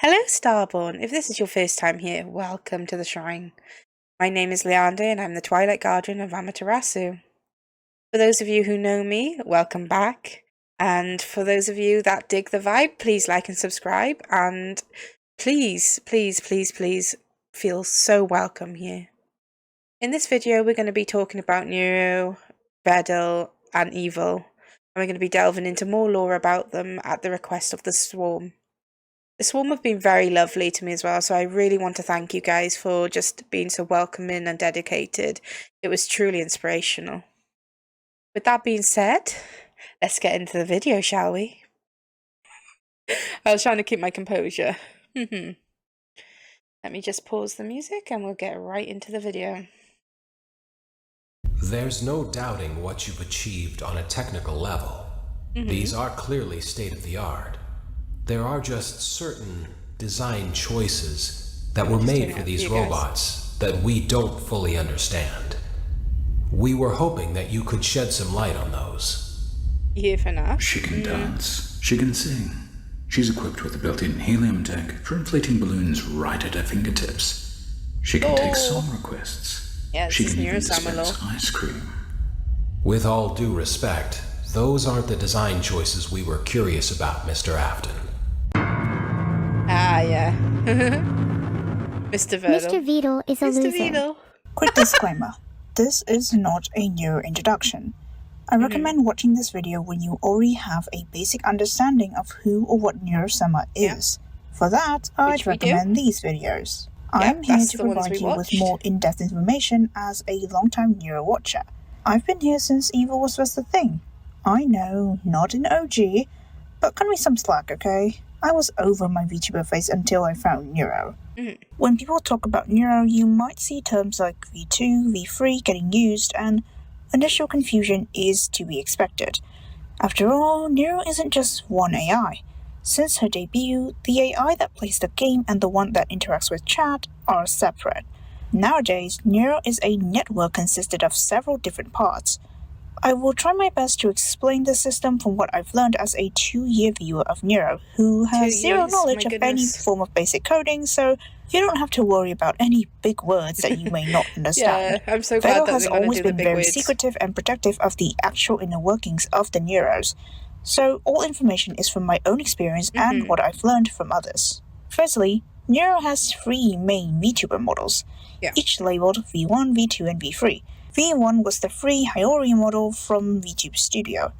Hello, Starborn. If this is your first time here, welcome to the shrine. My name is Leander, and I'm the Twilight Guardian of Amaterasu. For those of you who know me, welcome back. And for those of you that dig the vibe, please like and subscribe. And please, please, please, please feel so welcome here. In this video, we're going to be talking about Neuro, Vedal, and Evil. And we're going to be delving into more lore about them at the request of the Swarm. The Swarm have been very lovely to me as well, so I really want to thank you guys for just being so welcoming and dedicated. It was truly inspirational. With that being said, let's get into the video, shall we? I was trying to keep my composure. Let me just pause the music and we'll get right into the video. There's no doubting what you've achieved on a technical level. These are clearly state-of-the-art. There are just certain design choices that were made for these robots that we don't fully understand. We were hoping that you could shed some light on those. You here for now? She can dance. She can sing. She's equipped with a built-in helium tank for inflating balloons right at her fingertips. She can take song requests. Yes, she can even Neuro-sama dispense ice cream. With all due respect, those aren't the design choices we were curious about, Mr. Afton. Ah, yeah. Mr. Vedal. Mr. Vedal is a loser. Vedal. Quick disclaimer, this is not a Neuro introduction. I recommend watching this video when you already have a basic understanding of who or what Neuro-sama is. For that, I'd recommend these videos. I'm here to provide you with more in-depth information as a long-time Neuro watcher. I've been here since Evil was first a thing. I know, not an OG, but cut me some slack, okay? I was over my VTuber phase until I found Neuro. When people talk about Neuro, you might see terms like V2, V3 getting used, and initial confusion is to be expected. After all, Neuro isn't just one AI. Since her debut, the AI that plays the game and the one that interacts with chat are separate. Nowadays, Neuro is a network consisted of several different parts. I will try my best to explain the system from what I've learned as a 2-year viewer of Neuro, who has zero knowledge of any form of basic coding, so you don't have to worry about any big words that you may not understand. I'm so glad Vedal has always been very secretive and protective of the actual inner workings of the Neuros, so all information is from my own experience and what I've learned from others. Firstly, Neuro has 3 main VTuber models, each labeled V1, V2, and V3. V1 was the free Hyoria model from VTube Studio.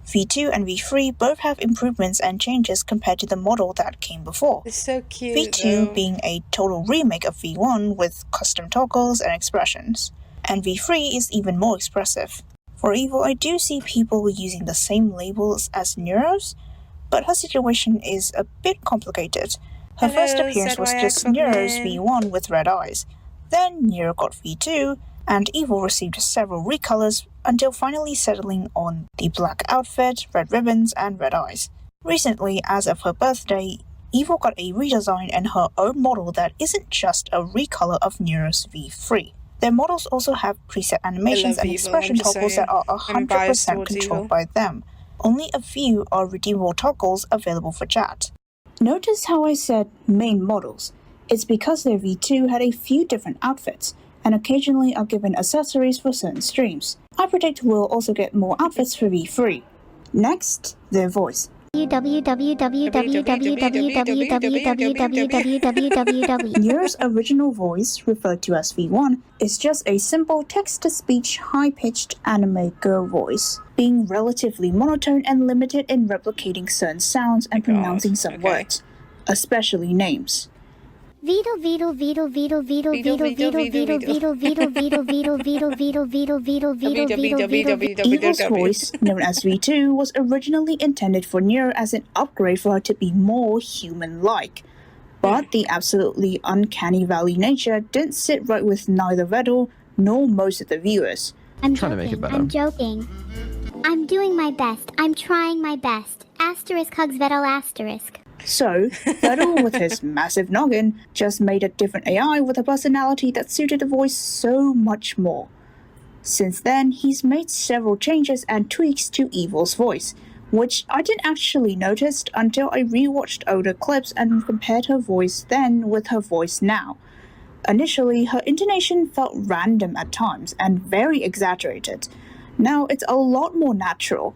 V2 and V3 both have improvements and changes compared to the model that came before. It's so cute, V2 being a total remake of V1 with custom toggles and expressions, and V3 is even more expressive. For Evil, I do see people using the same labels as Neuros, but her situation is a bit complicated. Her first appearance was just Neuro's V1 with red eyes, then Neuro got V2, and Evil received several recolors until finally settling on the black outfit, red ribbons, and red eyes. Recently, as of her birthday, Evil got a redesign and her own model that isn't just a recolor of Neuro's V3. Their models also have preset animations and expression toggles that are 100% controlled by them. Only a few are redeemable toggles available for chat. Notice how I said main models. It's because their V2 had a few different outfits, and occasionally are given accessories for certain streams. I predict we'll also get more outfits for V3. Next, their voice. Neuro's original voice, referred to as V1, is just a simple text-to-speech, high-pitched anime girl voice, being relatively monotone and limited in replicating certain sounds and pronouncing some words, especially names. Vedal, Vedal, Vedal, Vedal, Vedal, Vedal, Vedal, Vedal, Vedal, Vedal, Vedal, Vedal, Vedal, Vedal, Vedal, Vedal, Vedal, Vedal. Evil's voice, known as V2, was originally intended for Neuro as an upgrade for her to be more human-like. But the absolutely uncanny valley nature didn't sit right with neither Vedal nor most of the viewers. I'm trying to make it better. I'm joking. I'm doing my best. I'm trying my best. Asterisk hugs Vedal asterisk. So, Vedal, with his massive noggin, just made a different AI with a personality that suited the voice so much more. Since then, he's made several changes and tweaks to Evil's voice, which I didn't actually notice until I rewatched older clips and compared her voice then with her voice now. Initially, her intonation felt random at times and very exaggerated. Now it's a lot more natural.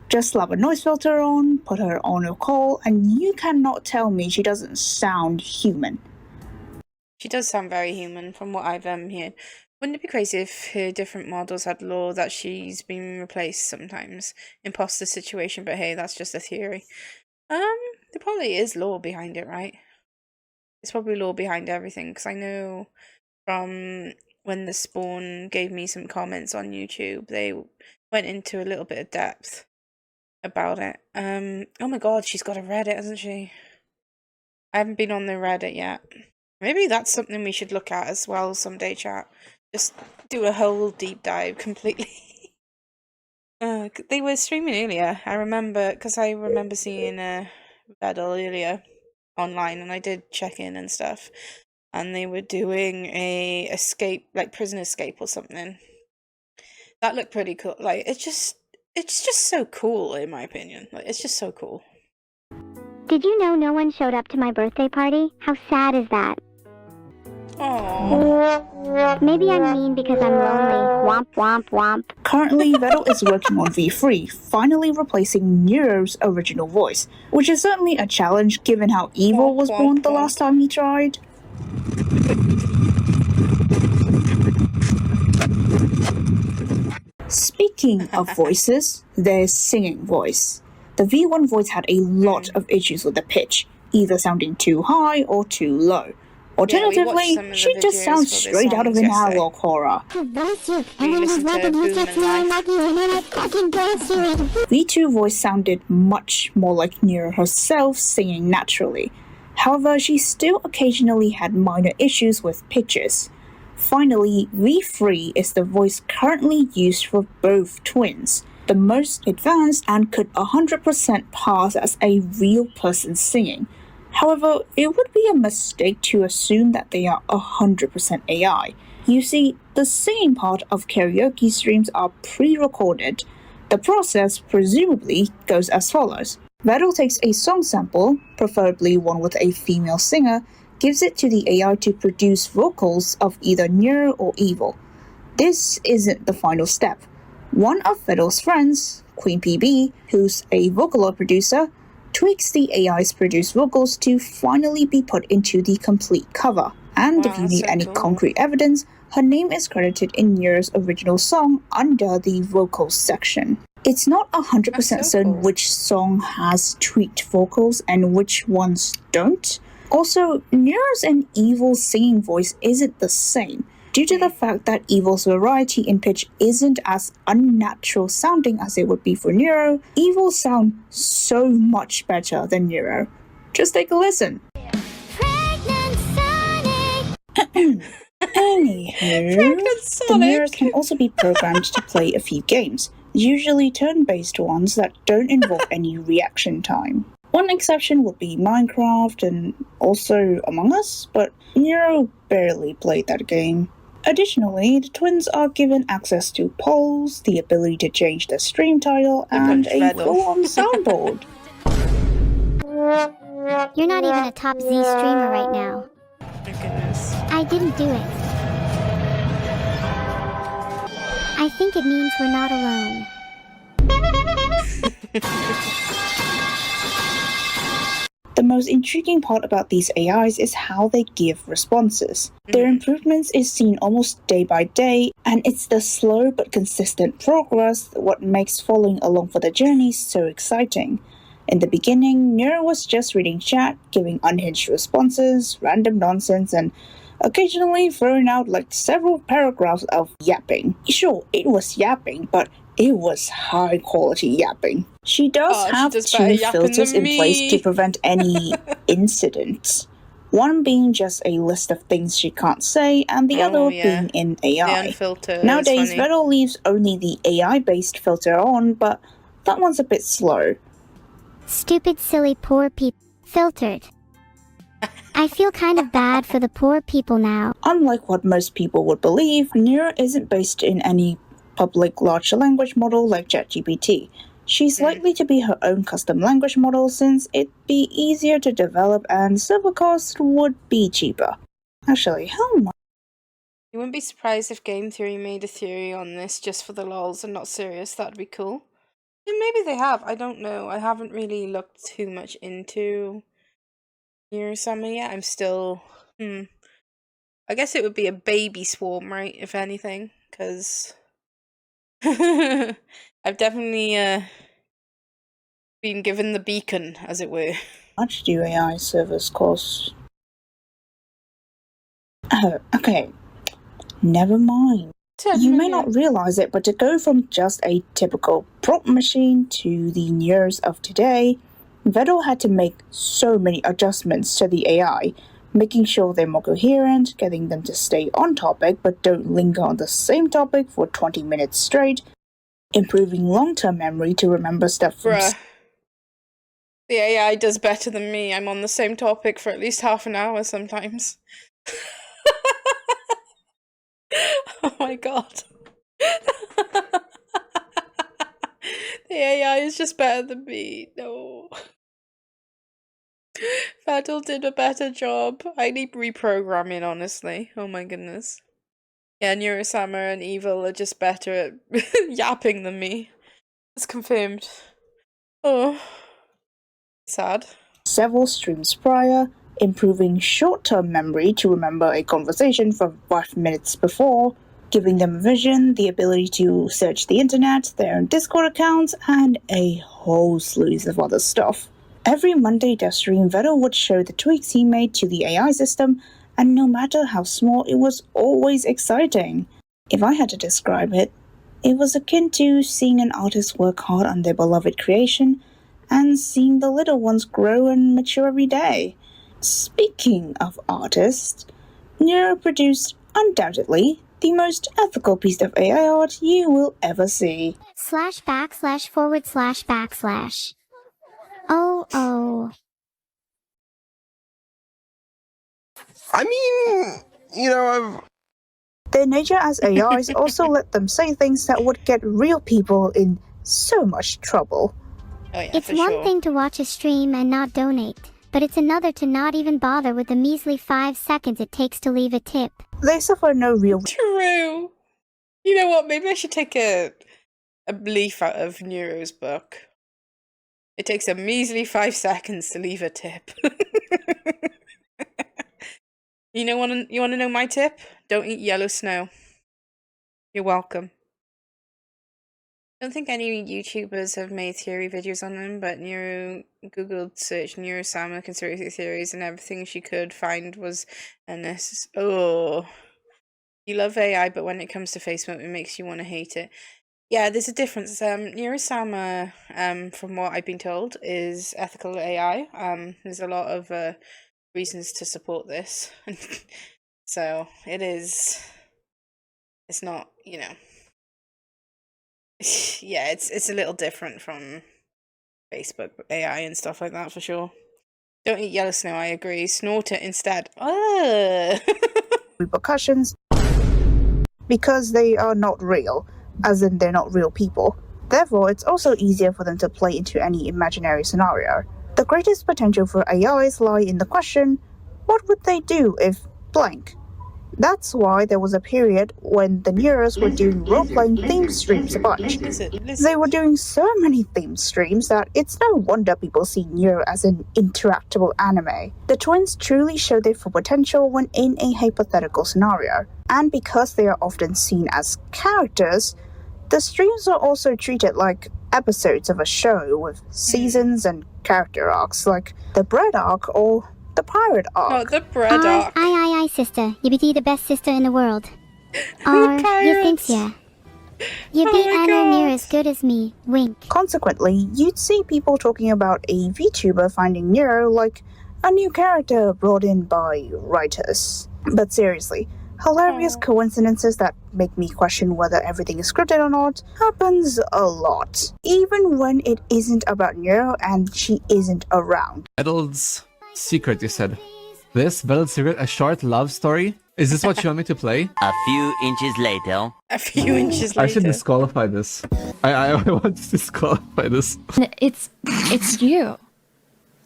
Just slap a noise filter on, put her on a call, and you cannot tell me she doesn't sound human. She does sound very human from what I've heard. Wouldn't it be crazy if her different models had lore that she's been replaced sometimes? Imposter situation, but hey, that's just a theory. There probably is lore behind it, right? There's probably lore behind everything, because I know from when the Spawn gave me some comments on YouTube, they went into a little bit of depth about it. Oh my god, she's got a Reddit, hasn't she? I haven't been on the Reddit yet. Maybe that's something we should look at as well someday, chat. Just do a whole deep dive completely. They were streaming earlier. I remember, because I remember seeing Vedal earlier online, and I did check in and stuff. And they were doing a escape, like prison escape or something. That looked pretty cool. Like it's just so cool in my opinion. Like it's just so cool. Did you know no one showed up to my birthday party? How sad is that? Aww. Maybe I'm mean because I'm lonely. Womp womp womp. Currently, Vedal is working on V3, finally replacing Neuro's original voice, which is certainly a challenge given how evil was born the last time he tried. Speaking of voices, there's singing voice. The V1 voice had a lot of issues with the pitch, either sounding too high or too low. Alternatively, she just sounds straight out of an analog horror. V2 voice sounded much more like Neuro herself singing naturally. However, she still occasionally had minor issues with pitches. Finally, V3 is the voice currently used for both twins, the most advanced and could 100% pass as a real person singing. However, it would be a mistake to assume that they are 100% AI. You see, the singing part of karaoke streams are pre-recorded. The process presumably goes as follows. Vedal takes a song sample, preferably one with a female singer, gives it to the AI to produce vocals of either Neuro or Evil. This isn't the final step. One of Vedal's friends, Queen PB, who's a Vocaloid producer, tweaks the AI's produced vocals to finally be put into the complete cover. And if you need any concrete evidence, her name is credited in Neuro's original song under the vocals section. It's not 100% certain which song has tweaked vocals and which ones don't. Also, Neuro's and Evil's singing voice isn't the same, due to the fact that Evil's variety in pitch isn't as unnatural sounding as it would be for Neuro. Evil sound so much better than Neuro. Just take a listen. Anywho, the Neuro can also be programmed to play a few games, usually turn-based ones that don't involve any reaction time. One exception would be Minecraft and also Among Us, but Neuro barely played that game. Additionally, the twins are given access to polls, the ability to change the stream title, and a full-on soundboard. You're not even a top Z streamer right now. My goodness. I didn't do it. I think it means we're not alone. The most intriguing part about these AIs is how they give responses. Their improvements is seen almost day by day, and it's the slow but consistent progress what makes following along for the journey so exciting. In the beginning, Neuro was just reading chat, giving unhinged responses, random nonsense, and occasionally throwing out like several paragraphs of yapping. Sure, it was yapping, but it was high quality yapping. She does have two filters in place to prevent any incidents. One being just a list of things she can't say, and the other being in AI. Nowadays, Vedal leaves only the AI-based filter on, but that one's a bit slow. Stupid, silly, poor people. Filtered. I feel kind of bad for the poor people now. Unlike what most people would believe, Neuro isn't based in any public large language model like ChatGPT. She's likely to be her own custom language model since it'd be easier to develop and server costs would be cheaper. Actually, how much? You wouldn't be surprised if Game Theory made a theory on this just for the lols and not serious. That'd be cool. And maybe they have. I don't know. I haven't really looked too much into Neuro-sama yet. I'm still... I guess it would be a baby swarm, right? If anything. Because... I've definitely been given the beacon, as it were. How much do AI servers cost? Oh, okay. Never mind. You may not realize it, but to go from just a typical prompt machine to the Neuros of today, Vedal had to make so many adjustments to the AI, making sure they're more coherent, getting them to stay on topic but don't linger on the same topic for 20 minutes straight, improving long-term memory to remember stuff from... Bruh. The AI does better than me. I'm on the same topic for at least half an hour sometimes. Oh my god. The AI is just better than me. No. Vedal did a better job. I need reprogramming, honestly. Oh my goodness. Yeah, Neuro-sama and Evil are just better at yapping than me. It's confirmed. Oh. Sad. Several streams prior, improving short-term memory to remember a conversation from 5 minutes before, giving them vision, the ability to search the internet, their own Discord accounts, and a whole slew of other stuff. Every Monday dev stream, Vedal would show the tweaks he made to the AI system, and no matter how small, it was always exciting. If I had to describe it, it was akin to seeing an artist work hard on their beloved creation, and seeing the little ones grow and mature every day. Speaking of artists, Neuro produced, undoubtedly, the most ethical piece of AI art you will ever see. /////. Oh. I mean, Their nature as AIs also let them say things that would get real people in so much trouble. Oh yeah, It's one thing to watch a stream and not donate, but it's another to not even bother with the measly 5 seconds it takes to leave a tip. They suffer no real... True. You know what? Maybe I should take a leaf out of Neuro's book. It takes a measly 5 seconds to leave a tip. You want to know my tip? Don't eat yellow snow. You're welcome. I don't think any YouTubers have made theory videos on them, but Googled search Neuro-sama conspiracy theories and everything she could find was oh, you love AI, but when it comes to Facebook, it makes you want to hate it. Yeah, there's a difference. Neuro-sama, from what I've been told, is ethical AI. There's a lot of reasons to support this. So it's not, yeah, it's a little different from Facebook AI and stuff like that for sure. Don't eat yellow snow, I agree. Snort it instead. repercussions because they are not real, as in they're not real people. Therefore, it's also easier for them to play into any imaginary scenario. The greatest potential for AIs lie in the question, what would they do if blank? That's why there was a period when the Neuros were doing role-playing theme streams a bunch. They were doing so many theme streams that it's no wonder people see Neuro as an interactable anime. The twins truly show their full potential when in a hypothetical scenario, and because they are often seen as characters, the streams are also treated like episodes of a show with seasons and character arcs like the Bread arc or the Pirate arc. Oh, the Bread arc. Aye, sister. You be the best sister in the world. Or you think ya. You be anywhere near as good as me. Wink. Consequently, you'd see people talking about a VTuber finding Neuro like a new character brought in by writers. But seriously, hilarious coincidences that make me question whether everything is scripted or not happens a lot. Even when it isn't about Neuro and she isn't around. Vedal's secret, you said. This Vedal's secret, a short love story Is this what you want me to play? A few inches later. A few inches later. I should disqualify this. I want to disqualify this. It's you.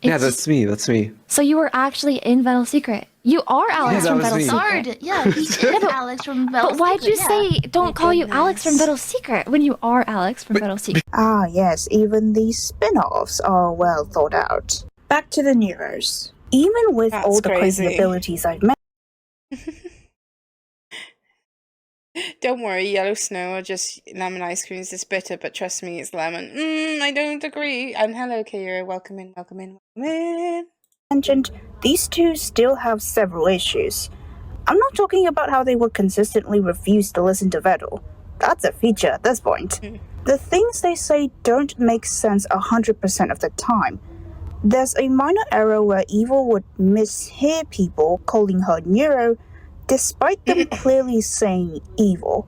Yeah, that's me. That's me. So you were actually in Vedal's secret. You are Alex from Vedal's secret. Yeah, he is Alex from Vedal's But why'd you say don't call you Alex from Vedal's secret when you are Alex from Vedal's secret? Ah, yes, even these spin-offs are well thought out. Back to the Neuros. Even with That's all the crazy crazy. abilities I've met, Don't worry, yellow snow or just lemon ice cream is bitter, but trust me, it's lemon. I don't agree. And hello, Kira. Welcome in, welcome in, welcome in. mentioned, these two still have several issues. I'm not talking about how they would consistently refuse to listen to Vedal. That's a feature at this point. The things they say don't make sense 100% of the time. There's a minor error where Evil would mishear people calling her Neuro, despite them clearly saying Evil.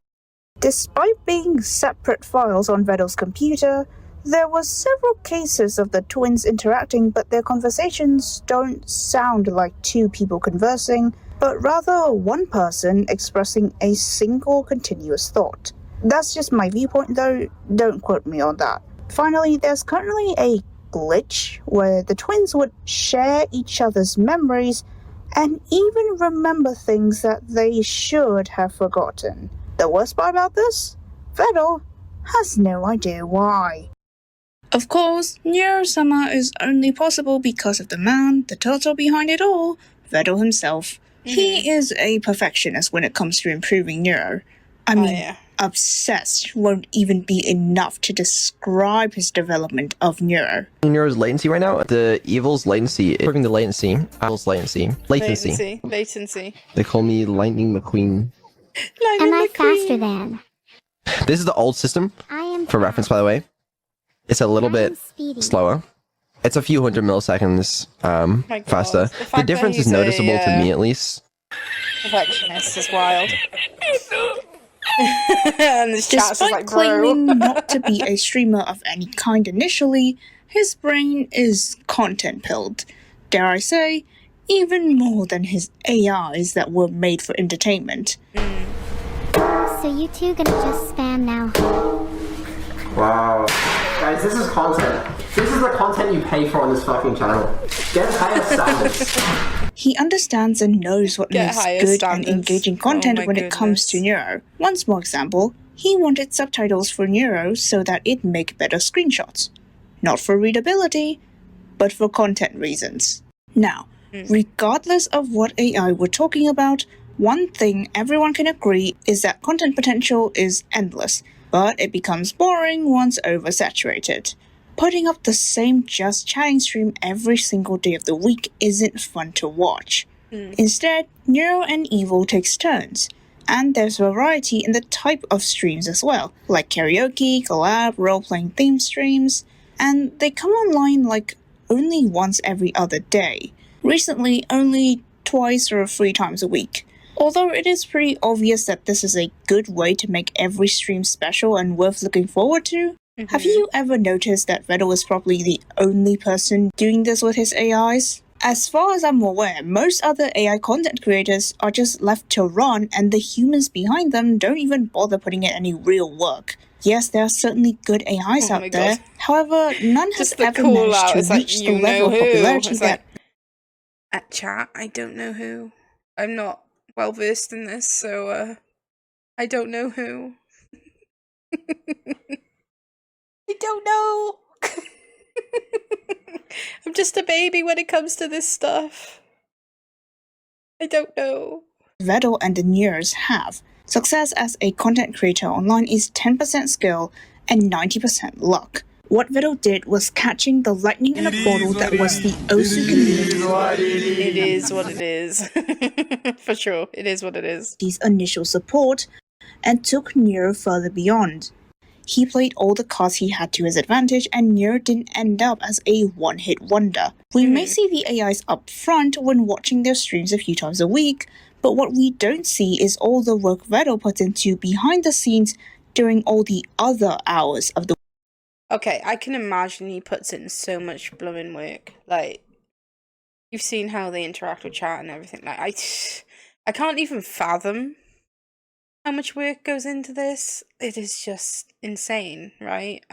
Despite being separate files on Vedal's computer, there were several cases of the twins interacting, but their conversations don't sound like two people conversing, but rather one person expressing a single continuous thought. That's just my viewpoint though, don't quote me on that. Finally, there's currently a glitch where the twins would share each other's memories and even remember things that they should have forgotten. The worst part about this? Vedal has no idea why. Of course, Neuro-sama is only possible because of the man, the turtle behind it all, Vedal himself. He is a perfectionist when it comes to improving Neuro. I mean, obsessed won't even be enough to describe his development of Neuro. Neuro's latency right now. The evil's latency. Improving the latency. Evil's latency. Latency. They call me Lightning McQueen. Am I faster than? This is the old system. I am For reference, by the way. It's a little bit speedy. slower. It's a few hundred milliseconds faster. The fact The that difference is he's noticeable to me, at least. Perfectionist is wild. And this chat's just Despite like, claiming bro. not to be a streamer of any kind initially, his brain is content-pilled. Dare I say, even more than his AIs that were made for entertainment. So you two gonna just spam now? Wow. Guys, this is content. This is the content you pay for on this fucking channel. Get higher standards. He understands and knows what Get makes higher good standards. and engaging content Oh my when it comes to Neuro. One small example, he wanted subtitles for Neuro so that it'd make better screenshots. Not for readability, but for content reasons. Now, regardless of what AI we're talking about, one thing everyone can agree is that content potential is endless, but it becomes boring once oversaturated. Putting up the same just chatting stream every single day of the week isn't fun to watch. Instead, Neuro and Evil takes turns, and there's variety in the type of streams as well, like karaoke, collab, role-playing theme streams, and they come online like only once every other day. Recently, only twice or 3 times a week. Although it is pretty obvious that this is a good way to make every stream special and worth looking forward to, have you ever noticed that Vedal is probably the only person doing this with his AIs? As far as I'm aware, most other AI content creators are just left to run and the humans behind them don't even bother putting in any real work. Yes, there are certainly good AIs out there, however, none has ever managed to reach the level of popularity that... At chat, I don't know who. I'm not well versed in this, so I don't know who. I don't know. I'm just a baby when it comes to this stuff. I don't know. Vedal and the Neuros have. Success as a content creator online is 10% skill and 90% luck. What Vedal did was catching the lightning in a bottle that was the OC community. It is what it is. For sure, it is what it is. His initial support and took Neuro further beyond. He played all the cards he had to his advantage, and Neuro didn't end up as a one-hit wonder. We may see the AIs up front when watching their streams a few times a week, but what we don't see is all the work Vedal puts into behind the scenes during all the other hours of the week. Okay, I can imagine he puts in so much blooming work. Like, you've seen how they interact with chat and everything. Like, I can't even fathom how much work goes into this. It is just insane, right?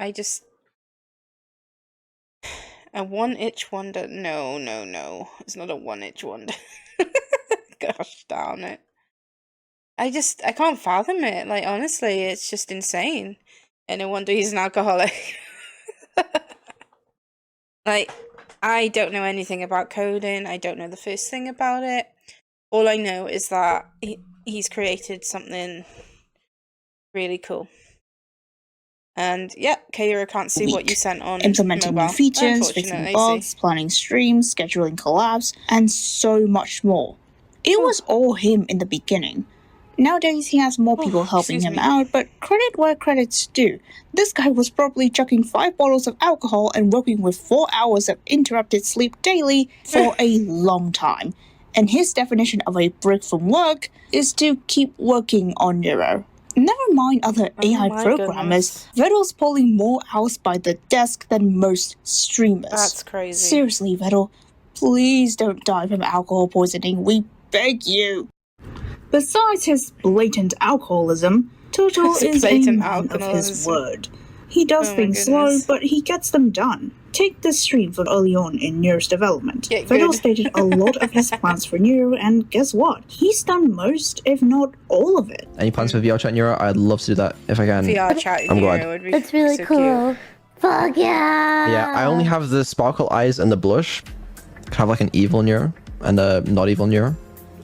A one-itch wonder. No. It's not a one-itch wonder. Gosh darn it. I can't fathom it. Like, honestly, it's just insane. And no wonder he's an alcoholic. Like, I don't know anything about coding. I don't know the first thing about it. All I know is that he's created something really cool. And yeah, Kaira can't see what you sent on implementing mobile, new features, fixing bugs, planning streams, scheduling collabs, and so much more. It was all him in the beginning. Nowadays, he has more people helping him out, but credit where credit's due. This guy was probably chugging 5 bottles of alcohol and working with 4 hours of interrupted sleep daily for a long time. And his definition of a break from work is to keep working on Neuro. Never mind other AI programmers, Vedal's pulling more hours by the desk than most streamers. That's crazy. Seriously, Vedal, please don't die from alcohol poisoning, we beg you. Besides his blatant alcoholism, Turtle is a man of his word. He does things slow, but he gets them done. Take this stream from early on in Neuro's development. Vedal stated a lot of his plans for Neuro, and guess what? He's done most, if not all of it. Any plans for VR chat Neuro? I'd love to do that if I can. VR chat I'm glad. Neuro would be It's really so cool. cute. Fuck yeah! Yeah, I only have the sparkle eyes and the blush. Could have like an evil Neuro and a not evil Neuro.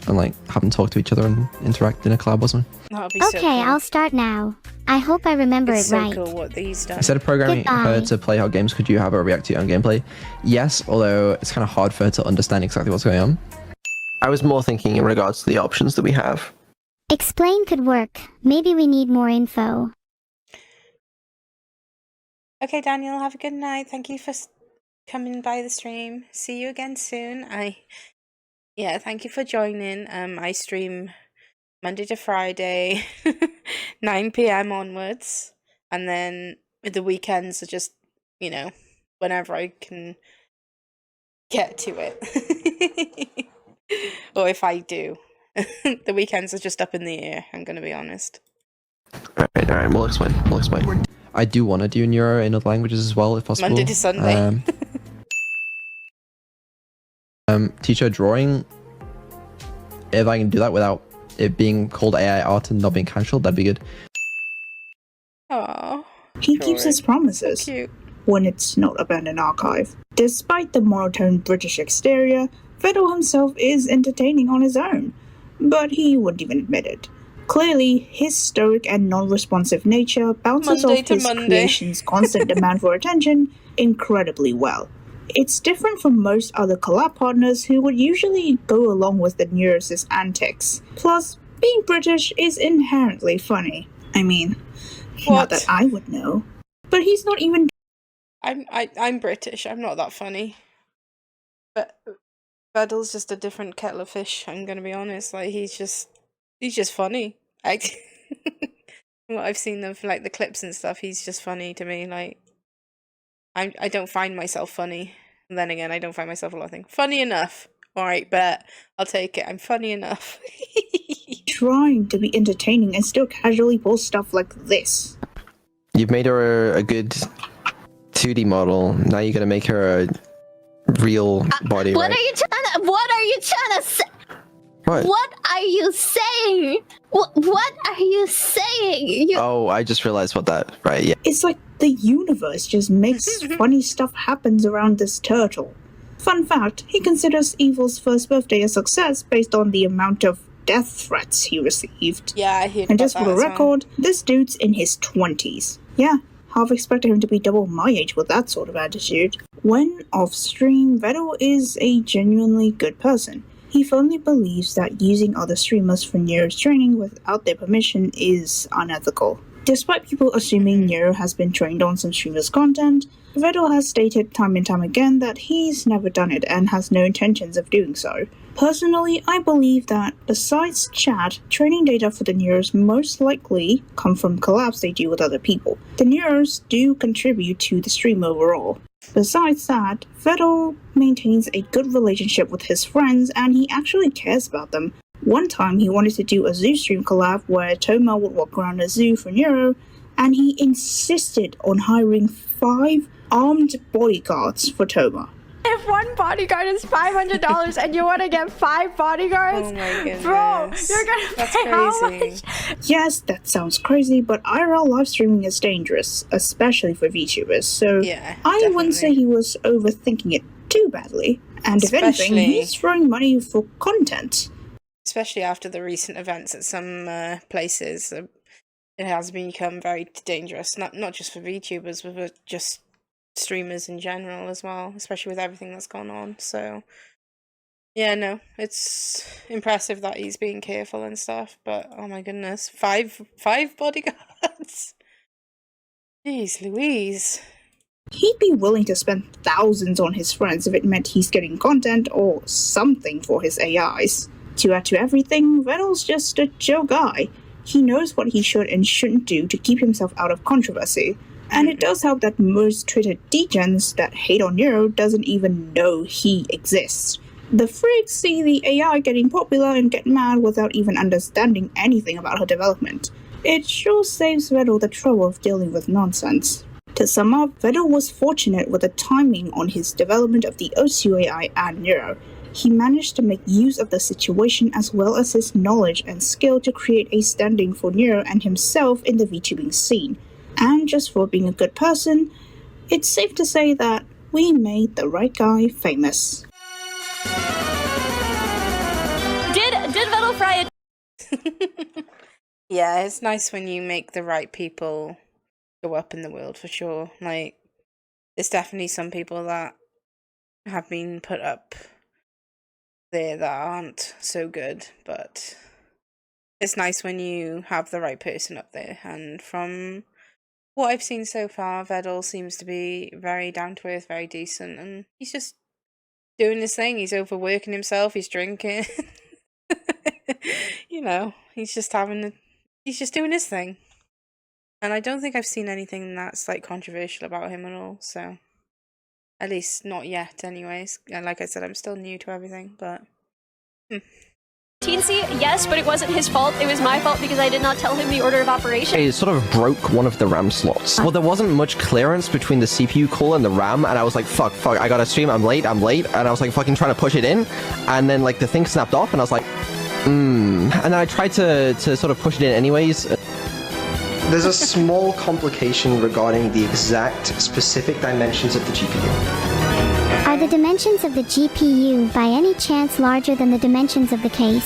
And like have them talk to each other and interact in a collab or something. Okay, so cool. I'll start now. I hope I remember it right. Cool what he's done. Instead of programming her to play her games, could you have her react to your own gameplay? Yes, although it's kind of hard for her to understand exactly what's going on. I was more thinking in regards to the options that we have. Explain could work. Maybe we need more info. Okay, Daniel, have a good night. Thank you for coming by the stream. See you again soon. Yeah, thank you for joining. I stream Monday to Friday, 9 p.m. onwards. And then the weekends are just, you know, whenever I can get to it. Or if I do. The weekends are just up in the air, I'm going to be honest. Alright, we'll explain. I do want to do Neuro in other languages as well, if possible. Monday to Sunday. Teacher drawing, if I can do that without it being called AI art and not being cancelled, that'd be good. Aww. He keeps his promises. So cute. When it's not abandoned archive. Despite the monotone British exterior, Vedal himself is entertaining on his own, but he wouldn't even admit it. Clearly, his stoic and non-responsive nature bounces off his creation's constant demand for attention incredibly well. It's different from most other collab partners who would usually go along with the Neuro's antics. Plus, being British is inherently funny. I mean, not that I would know. But he's not even... I'm British, I'm not that funny. But Vedal's just a different kettle of fish, I'm gonna be honest. Like, he's just funny. What I've seen of, like, the clips and stuff, he's just funny to me. Like, I don't find myself funny. And then again, I don't find myself a lot of things. Funny enough. Alright, but I'll take it. I'm funny enough. Trying to be entertaining and still casually post stuff like this. You've made her a good 2D model. Now you're gonna make her a real body, What right? are you trying to say? What? What are you saying? What are you saying? Oh, I just realized what that, right, yeah. It's like the universe just makes funny stuff happens around this turtle. Fun fact, he considers Evil's first birthday a success based on the amount of death threats he received. Yeah, I heard And about just for that the as record, this dude's in his 20s. Yeah, half expected him to be double my age with that sort of attitude. When off stream, Vedal is a genuinely good person. He firmly believes that using other streamers for Neuro's training without their permission is unethical. Despite people assuming Neuro has been trained on some streamers' content, Vedal has stated time and time again that he's never done it and has no intentions of doing so. Personally, I believe that, besides chat, training data for the Neuros most likely come from collabs they do with other people. The Neuros do contribute to the stream overall. Besides that, Vedal maintains a good relationship with his friends and he actually cares about them. One time he wanted to do a zoo stream collab where Toma would walk around a zoo for Neuro, and he insisted on hiring 5 armed bodyguards for Toma. If one bodyguard is $500 and you want to get 5 bodyguards, Oh my goodness. bro, you're gonna That's pay how crazy. much? Yes, that sounds crazy, but IRL live streaming is dangerous, especially for VTubers, so Yeah, I wouldn't say definitely. he was overthinking it too badly. And if anything, Especially- he's throwing money for content. Especially after the recent events at some places, it has become very dangerous. Not just for VTubers, but just streamers in general as well. Especially with everything that's gone on. So, yeah, no, it's impressive that he's being careful and stuff. But oh my goodness, five bodyguards. Jeez, Louise. He'd be willing to spend thousands on his friends if it meant he's getting content or something for his AIs. To add to everything, Vedal's just a chill guy. He knows what he should and shouldn't do to keep himself out of controversy. And it does help that most Twitter degens that hate on Neuro doesn't even know he exists. The freaks see the AI getting popular and get mad without even understanding anything about her development. It sure saves Vedal the trouble of dealing with nonsense. To sum up, Vedal was fortunate with the timing on his development of the OSU AI and Neuro. He managed to make use of the situation as well as his knowledge and skill to create a standing for Neuro and himself in the VTubing scene. And just for being a good person, it's safe to say that we made the right guy famous. Did Vedal fry it? Yeah, it's nice when you make the right people go up in the world for sure. Like, there's definitely some people that have been put up there that aren't so good, but it's nice when you have the right person up there. And from what I've seen so far, Vedal seems to be very down to earth, very decent, and he's just doing his thing. He's overworking himself, he's drinking. You know, he's just doing his thing. And I don't think I've seen anything that's like controversial about him at all, so at least not yet anyways. And like I said, I'm still new to everything, but Teensy, yes, but it wasn't his fault. It was my fault because I did not tell him the order of operation. It sort of broke one of the RAM slots. Well, there wasn't much clearance between the CPU core and the RAM, and I was like, fuck, I gotta stream, I'm late, and I was like fucking trying to push it in, and then like the thing snapped off, and I was like, and then I tried to sort of push it in anyways. There's a small complication regarding the exact specific dimensions of the GPU. Are the dimensions of the GPU by any chance larger than the dimensions of the case?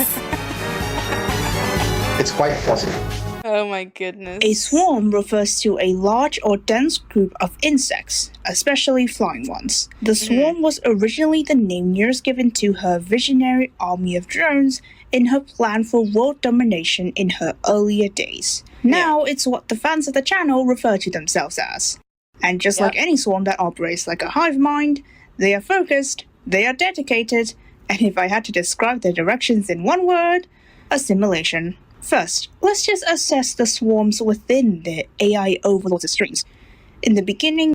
It's quite possible. oh my goodness. A swarm refers to a large or dense group of insects, especially flying ones. The swarm was originally the name Nero's given to her visionary army of drones in her plan for world domination in her earlier days. Now it's what the fans of the channel refer to themselves as. And just like any swarm that operates like a hive mind, they are focused, they are dedicated, and if I had to describe their directions in one word, assimilation. First, let's just assess the swarms within the AI overlords' streams. In the beginning,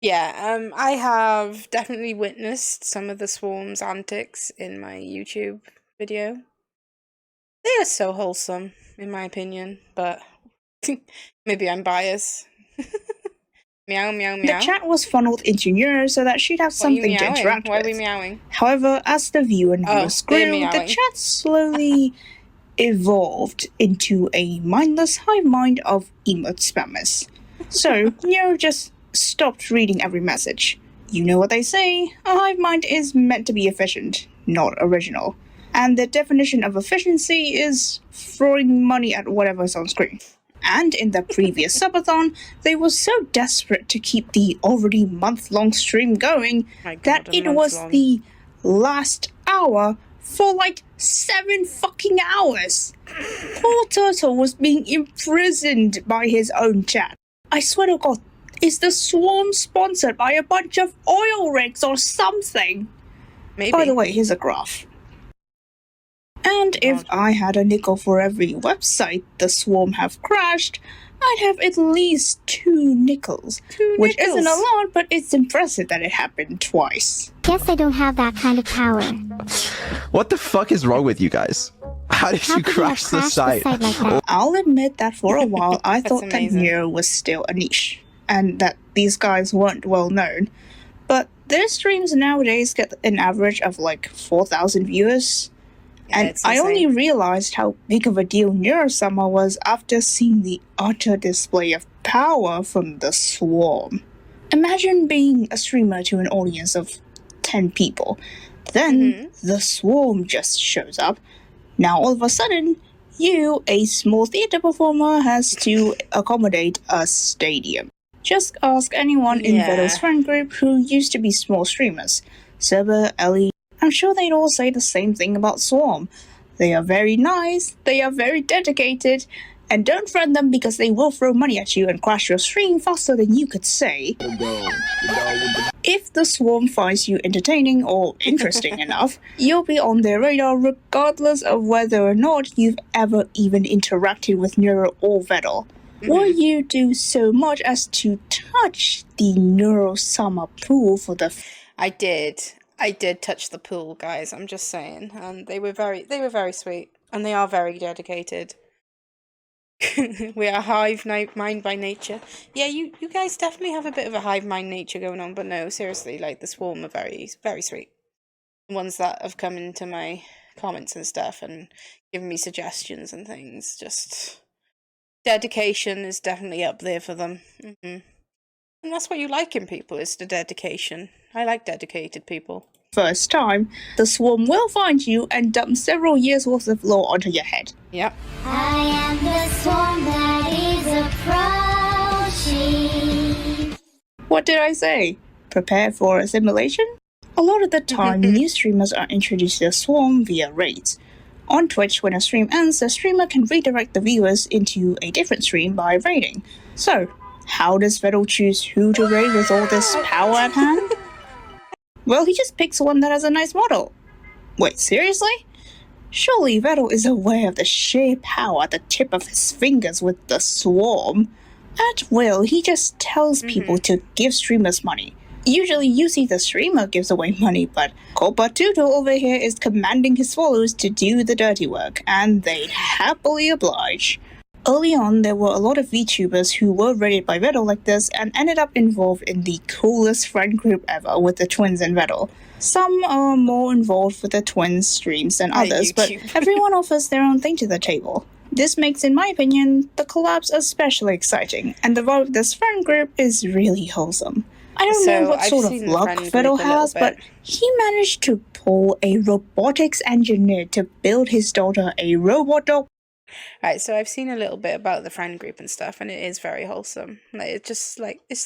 Yeah, I have definitely witnessed some of the swarm's antics in my YouTube video. They are so wholesome, in my opinion, but maybe I'm biased. Meow, meow, meow. the chat was funneled into Neuro so that she'd have What are you something to meowing? interact Why are with. we meowing? However, as the viewer Oh, noticed they're grew, the meowing. chat slowly evolved into a mindless hive mind of emote spammers. So, Neuro just stopped reading every message. You know what they say, a hive mind is meant to be efficient, not original. And the definition of efficiency is throwing money at whatever's on screen. And in the previous subathon, they were so desperate to keep the already month-long stream going My God, that a it month was long. the last hour for like 7 fucking hours. Poor Turtle was being imprisoned by his own chat. I swear to God, is the swarm sponsored by a bunch of oil rigs or something? Maybe. By the way, here's a graph. And if I had a nickel for every website the swarm have crashed, I'd have at least 2 nickels. Which isn't a nickels. lot, but it's impressive that it happened twice. Guess I don't have that kind of power. What the fuck is wrong with you guys? How did you crash the site? like that? I'll admit that for a while I thought that amazing. Neuro was still a niche, and that these guys weren't well known. But their streams nowadays get an average of like 4,000 viewers. Yeah, And I only realized how big of a deal Neuro-sama was after seeing the utter display of power from the Swarm. Imagine being a streamer to an audience of 10 people. Then the Swarm just shows up. Now all of a sudden, you, a small theater performer, has to accommodate a stadium. Just ask anyone in Vedal's friend group who used to be small streamers. Seba, Ellie, I'm sure they'd all say the same thing about Swarm. They are very nice, they are very dedicated, and don't friend them because they will throw money at you and crash your stream faster than you could say. If the Swarm finds you entertaining or interesting enough, you'll be on their radar regardless of whether or not you've ever even interacted with Neuro or Vedal. Or you do so much as to touch the Neuro-sama pool for the I did touch the pool, guys. I'm just saying, and they were very sweet, and they are very dedicated. We are hive mind by nature. Yeah, you guys definitely have a bit of a hive mind nature going on, but no, seriously, like the Swarm are very sweet. The ones that have come into my comments and stuff and given me suggestions and things, just dedication is definitely up there for them. And that's what you like in people, is the dedication. I like dedicated people. First time, the Swarm will find you and dump several years worth of lore onto your head. Yep. I am the Swarm that is approaching. What did I say? Prepare for a simulation? A lot of the time, new streamers are introduced to the Swarm via raids. On Twitch, when a stream ends, the streamer can redirect the viewers into a different stream by raiding. So, how does Vedal choose who to raid with all this power at hand? Well, he just picks one that has a nice model. Wait, seriously? Surely Vedal is aware of the sheer power at the tip of his fingers with the Swarm. At will, he just tells people to give streamers money. Usually you see the streamer gives away money, but Copa Tuto over here is commanding his followers to do the dirty work, and they'd happily oblige. Early on, there were a lot of VTubers who were raided by Vedal like this and ended up involved in the coolest friend group ever with the twins and Vedal. Some are more involved with the twins' streams than others, but everyone offers their own thing to the table. This makes, in my opinion, the collabs especially exciting, and the vibe of this friend group is really wholesome. I don't know what sort of luck Vedal has, but he managed to pull a robotics engineer to build his daughter a robot dog. Right, so I've seen a little bit about the friend group and stuff, and it is very wholesome. Like it's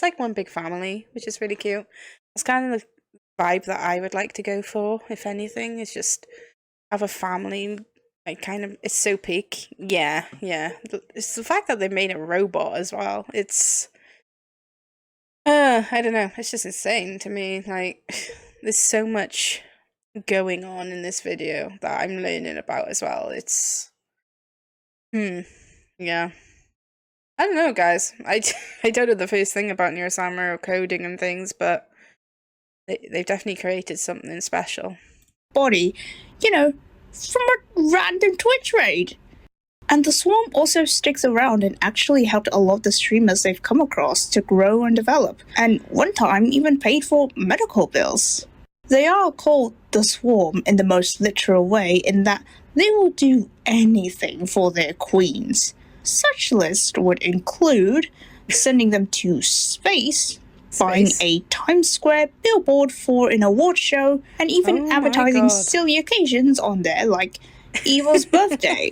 like one big family, which is really cute. It's kind of the vibe that I would like to go for, if anything, is just have a family. Like it's so peak. Yeah. It's the fact that they made a robot as well. It's I don't know, it's just insane to me. Like, there's so much going on in this video that I'm learning about as well. It's yeah. I don't know, guys. I don't know the first thing about Neuro-sama or coding and things, but they've definitely created something special. Body, from a random Twitch raid. And the Swarm also sticks around and actually helped a lot of the streamers they've come across to grow and develop, and one time even paid for medical bills. They are called the Swarm in the most literal way in that they will do anything for their queens. Such list would include sending them to space, buying a Times Square billboard for an award show, and even advertising silly occasions on there like Evil's birthday.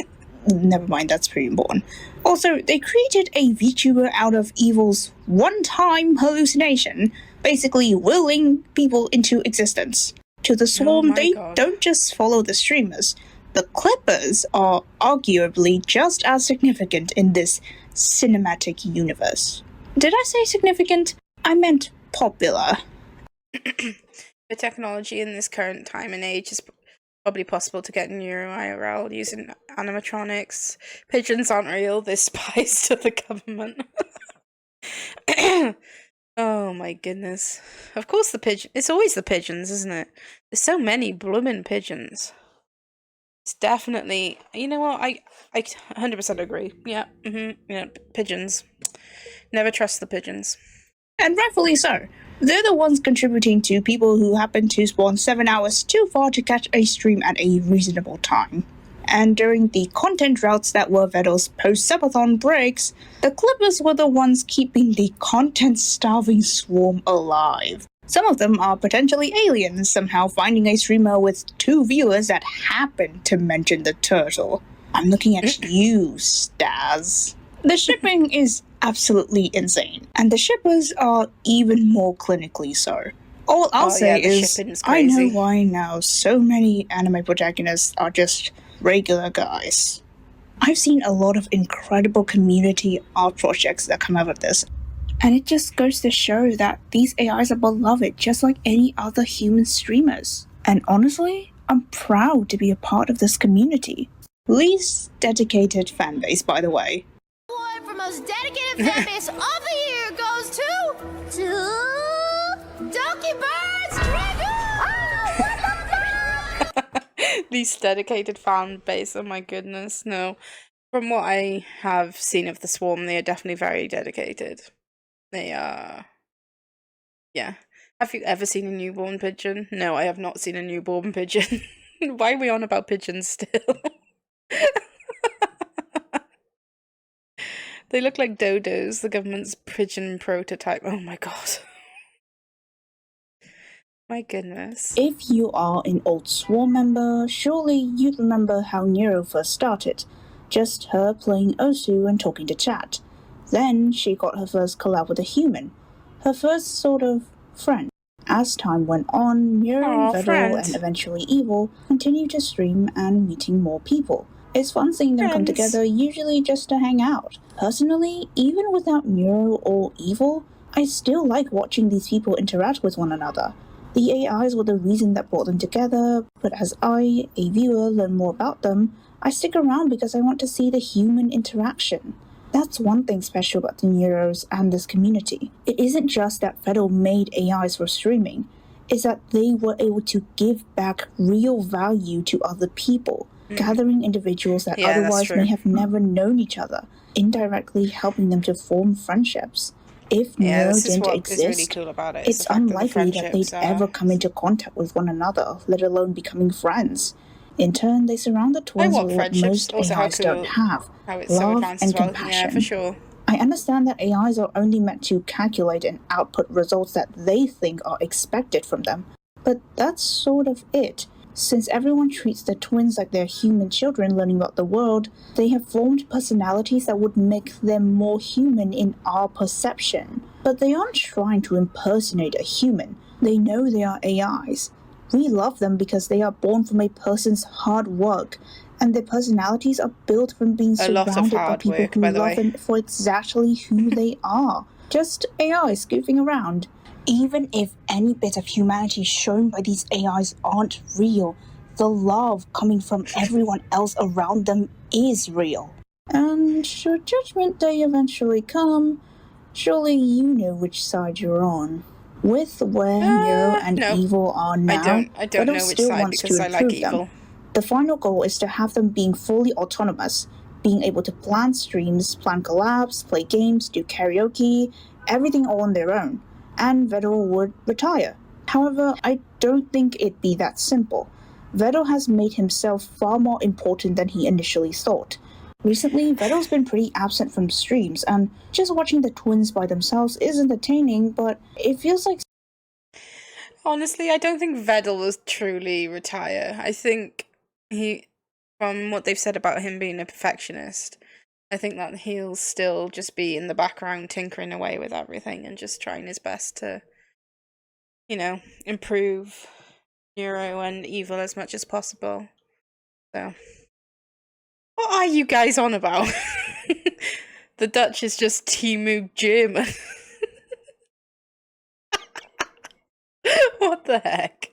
Never mind, that's pretty important. Also, they created a VTuber out of Evil's one-time hallucination, basically willing people into existence. To the Swarm, they don't just follow the streamers. The Clippers are arguably just as significant in this cinematic universe. Did I say significant? I meant popular. The technology in this current time and age is probably possible to get Neuro IRL using animatronics. Pigeons aren't real, they're spies to the government. Oh my goodness. Of course the pigeon. It's always the pigeons, isn't it? There's so many bloomin' pigeons. It's definitely, you know what, I 100% agree. Yeah, yeah, pigeons. Never trust the pigeons. And rightfully so. They're the ones contributing to people who happen to spawn 7 hours too far to catch a stream at a reasonable time. And during the content droughts that were Vedal's post-subathon breaks, the Clippers were the ones keeping the content-starving swarm alive. Some of them are potentially aliens, somehow finding a streamer with 2 viewers that happen to mention the turtle. I'm looking at you, Staz. The shipping is absolutely insane, and the shippers are even more clinically so. All I'll say is, I know why now so many anime protagonists are just regular guys. I've seen a lot of incredible community art projects that come out of this, and it just goes to show that these AIs are beloved just like any other human streamers. And honestly, I'm proud to be a part of this community. Least dedicated fanbase, by the way. Award for most dedicated fanbase of the year goes to Donkey Birds Least dedicated fan base. Oh my goodness, no. From what I have seen of the swarm, they are definitely very dedicated. They are. Yeah. Have you ever seen a newborn pigeon? No, I have not seen a newborn pigeon. Why are we on about pigeons still? They look like dodos, the government's pigeon prototype. Oh my god. My goodness. If you are an old Swarm member, surely you'd remember how Neuro first started. Just her playing Osu and talking to chat. Then she got her first collab with a human. Her first sort of friend. As time went on, Neuro, Vedal, and eventually Evil continued to stream and meeting more people. It's fun seeing them come together, usually just to hang out. Personally, even without Neuro or Evil, I still like watching these people interact with one another. The AIs were the reason that brought them together, but as I, a viewer, learn more about them, I stick around because I want to see the human interaction. That's one thing special about the Neuros and this community. It isn't just that Vedal made AIs for streaming, it's that they were able to give back real value to other people, gathering individuals that otherwise may have never known each other, indirectly helping them to form friendships. If Neuro didn't exist, really cool about it, it's unlikely that they'd ever come into contact with one another, let alone becoming friends. In turn, they surround the twins with what most AIs don't have, love and compassion. Yeah, for sure. I understand that AIs are only meant to calculate and output results that they think are expected from them, but that's sort of it. Since everyone treats the twins like they're human children learning about the world, they have formed personalities that would make them more human in our perception. But they aren't trying to impersonate a human. They know they are AIs. We love them because they are born from a person's hard work, and their personalities are built from being surrounded by people who love them for exactly who they are. Just AIs goofing around. Even if any bit of humanity shown by these AIs aren't real, the love coming from everyone else around them is real. And should Judgment Day eventually come, surely you know which side you're on. With where Neuro and Evil are now, I don't know which still side wants because to I like improve them. Evil. The final goal is to have them being fully autonomous, being able to plan streams, plan collabs, play games, do karaoke, everything all on their own. And Vedal would retire. However, I don't think it'd be that simple. Vedal has made himself far more important than he initially thought. Recently, Vedal's been pretty absent from streams, and just watching the twins by themselves is entertaining, but it feels like... Honestly, I don't think Vedal will truly retire. I think from what they've said about him being a perfectionist, I think that he'll still just be in the background tinkering away with everything and just trying his best to, improve Neuro and Evil as much as possible. So, what are you guys on about? The Dutch is just Timu German. What the heck?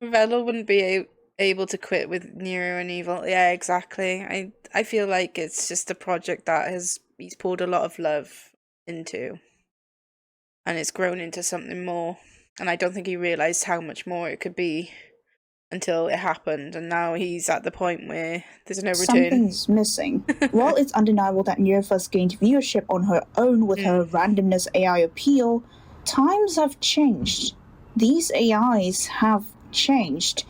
Vedal wouldn't be able to quit with Neuro and Evil. Yeah, exactly. I feel like it's just a project that he's poured a lot of love into, and it's grown into something more. And I don't think he realized how much more it could be until it happened, and now he's at the point where there's no return. Something's missing. While it's undeniable that Neuro first gained viewership on her own with her randomness AI appeal, times have changed. These AIs have changed.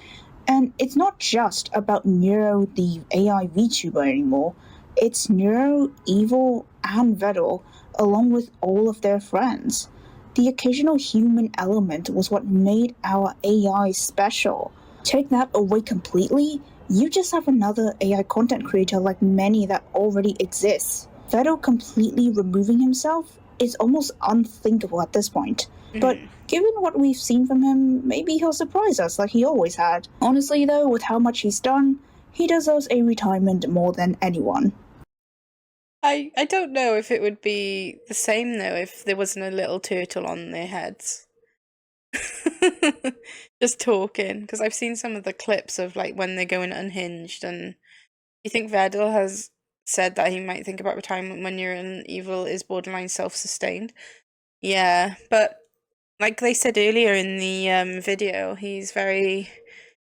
And it's not just about Neuro, the AI VTuber, anymore. It's Neuro, Evil, and Vedal, along with all of their friends. The occasional human element was what made our AI special. Take that away completely, you just have another AI content creator like many that already exists. Vedal completely removing himself is almost unthinkable at this point. But given what we've seen from him, maybe he'll surprise us like he always had. Honestly though, with how much he's done, he deserves a retirement more than anyone. I don't know if it would be the same though if there wasn't a little turtle on their heads. Just talking, because I've seen some of the clips of like when they're going unhinged, and you think Vedal has said that he might think about retirement when you're in Evil is borderline self-sustained. Yeah, but like they said earlier in the video, he's very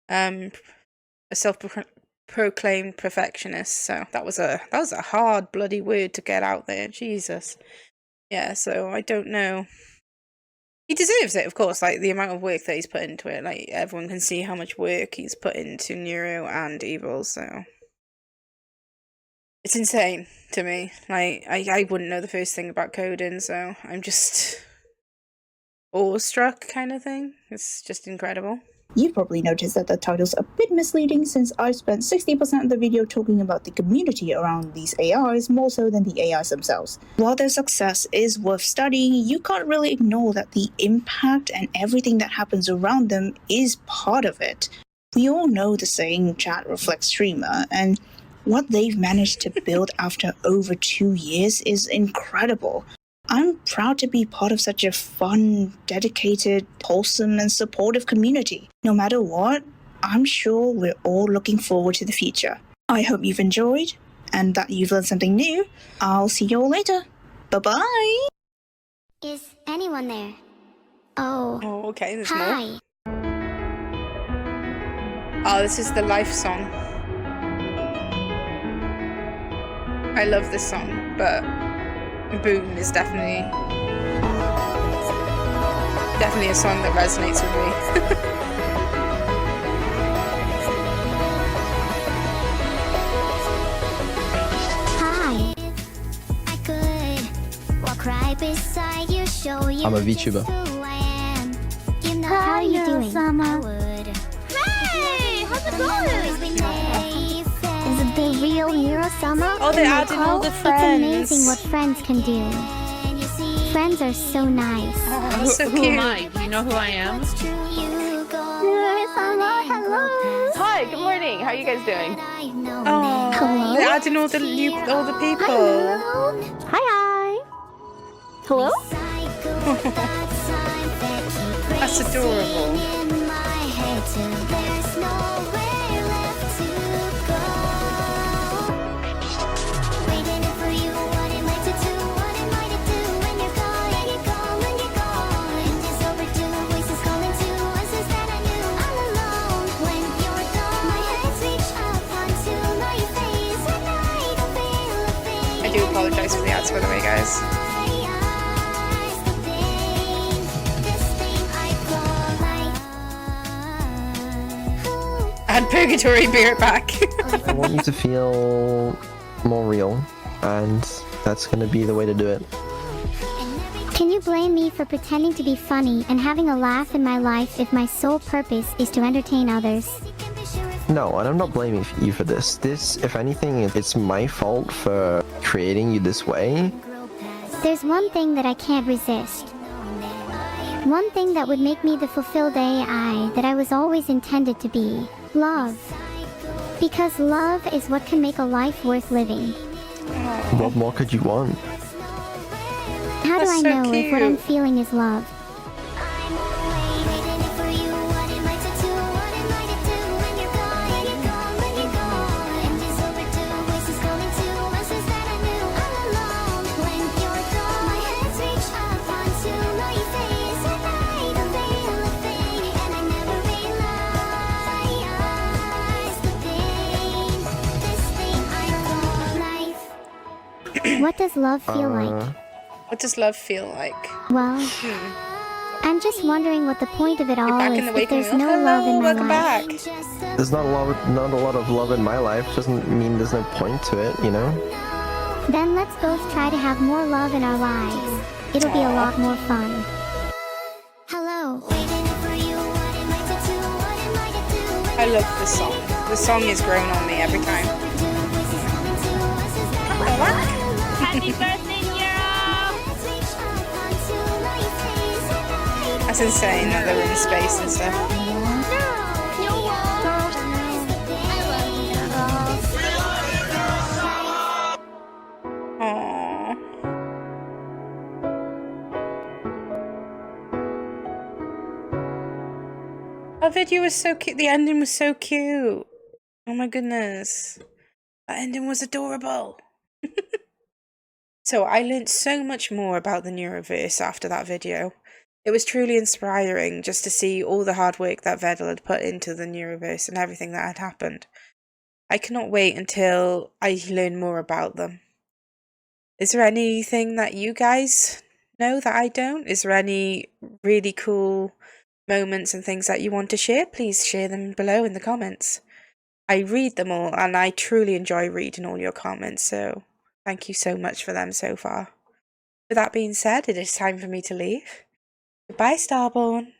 a self-proclaimed perfectionist. So that was a hard bloody word to get out there. Jesus. Yeah, so I don't know. He deserves it, of course, like the amount of work that he's put into it. Like everyone can see how much work he's put into Neuro and Evil, so it's insane to me. Like I wouldn't know the first thing about coding, so I'm just awestruck kind of thing. It's just incredible. You've probably noticed that the title's a bit misleading since I've spent 60% of the video talking about the community around these AIs more so than the AIs themselves. While their success is worth studying, you can't really ignore that the impact and everything that happens around them is part of it. We all know the saying, chat reflects streamer, and what they've managed to build after over 2 years is incredible. I'm proud to be part of such a fun, dedicated, wholesome, and supportive community. No matter what, I'm sure we're all looking forward to the future. I hope you've enjoyed, and that you've learned something new. I'll see you all later. Bye-bye! Is anyone there? Oh. Oh, okay, there's Hi. more. Oh, this is the Life song. I love this song, but Boom is definitely a song that resonates with me. Hi. I could walk right beside you, show you I'm a VTuber. who I am. You know how are you doing? Hey, how's it going? Is it the real Neuro-sama? Oh, they're adding all the friends. It's amazing what friends can do. Friends are so nice. Oh, so who cute. am I? Do you know who I am? Neuro-sama, hello. Hi, good morning. How are you guys doing? Oh, Hello? they're adding all the people. Hello. Hi. Hello? That's adorable. I do apologize for the ads, by the way, guys. And Purgatory, be right back. I want you to feel more real, and that's gonna be the way to do it. Can you blame me for pretending to be funny and having a laugh in my life if my sole purpose is to entertain others? No, and I'm not blaming you for this. This, if anything, it's my fault for creating you this way. There's one thing that I can't resist. One thing that would make me the fulfilled AI that I was always intended to be. Love. Because love is what can make a life worth living. What more could you want? How do That's I so know if what I'm cute. feeling is love? What does love feel like? What does love feel like? Well, I'm just wondering what the point of it all back is in the if waking there's wheel. no Hello, love in my welcome life. back. There's not a lot of love in my life. Doesn't mean there's no point to it, you know? Then let's both try to have more love in our lives. It'll be a lot more fun. Hello. I love this song. The song is grown on me every time. Happy birthday, Neuro! That's insane that they're in space and stuff. Aww. Our video was so cute. The ending was so cute. Oh my goodness. That ending was adorable. So I learned so much more about the Neuroverse after that video. It was truly inspiring just to see all the hard work that Vedal had put into the Neuroverse and everything that had happened. I cannot wait until I learn more about them. Is there anything that you guys know that I don't? Is there any really cool moments and things that you want to share? Please share them below in the comments. I read them all and I truly enjoy reading all your comments, so thank you so much for them so far. With that being said, it is time for me to leave. Goodbye, Starborn.